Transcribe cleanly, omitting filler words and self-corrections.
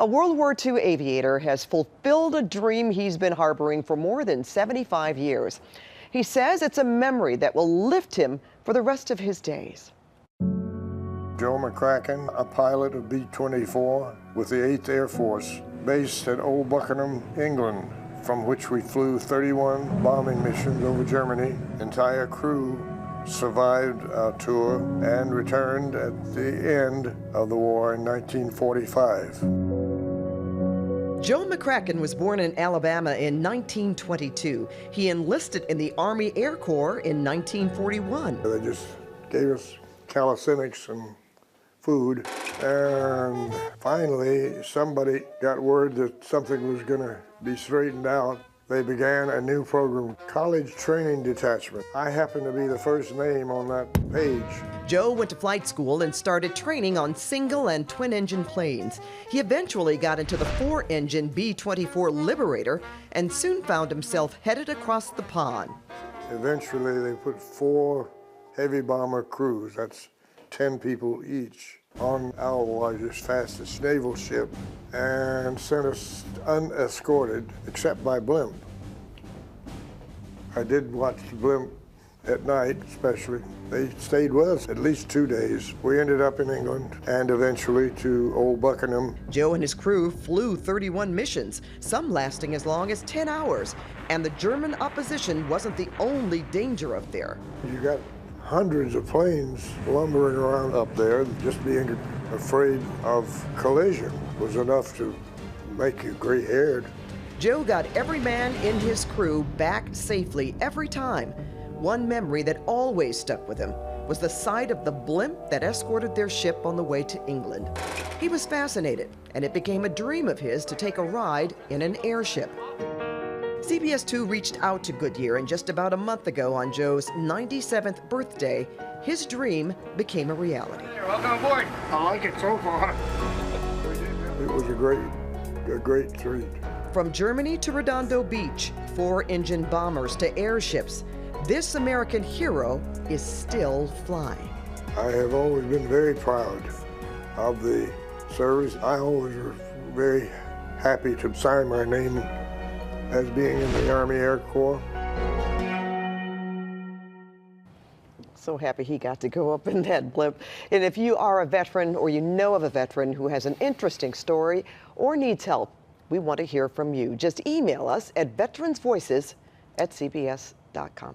A World War II aviator has fulfilled a dream he's been harboring for more than 75 years. He says it's a memory that will lift him for the rest of his days. Joe McCracken, a pilot of B-24 with the 8th Air Force, based at Old Buckenham, England, from which we flew 31 bombing missions over Germany. Entire crew survived our tour and returned at the end of the war in 1945. Joe McCracken was born in Alabama in 1922. He enlisted in the Army Air Corps in 1941. They just gave us calisthenics and food, and finally somebody got word that something was going to be straightened out. They began a new program, College Training Detachment. I happened to be the first name on that page. Joe went to flight school and started training on single and twin-engine planes. He eventually got into the 4-engine B-24 Liberator and soon found himself headed across the pond. Eventually they put 4 heavy bomber crews, that's 10 people each, on our largest, fastest naval ship and sent us unescorted, except by blimp. I did watch the blimp at night, especially. They stayed with us at least 2 days. We ended up in England and eventually to Old Buckenham. Joe and his crew flew 31 missions, some lasting as long as 10 hours. And the German opposition wasn't the only danger up there. You got hundreds of planes lumbering around up there. Just being afraid of collision was enough to make you gray-haired. Joe got every man in his crew back safely every time. One memory that always stuck with him was the sight of the blimp that escorted their ship on the way to England. He was fascinated, and it became a dream of his to take a ride in an airship. CBS 2 reached out to Goodyear, and just about a month ago on Joe's 97th birthday, his dream became a reality. Welcome aboard. I like it so far. It was a great treat. From Germany to Redondo Beach, 4-engine bombers to airships, this American hero is still flying. I have always been very proud of the service. I always was very happy to sign my name as being in the Army Air Corps. So happy he got to go up in that blimp. And if you are a veteran or you know of a veteran who has an interesting story or needs help, we want to hear from you. Just email us at veteransvoices@cbs.com.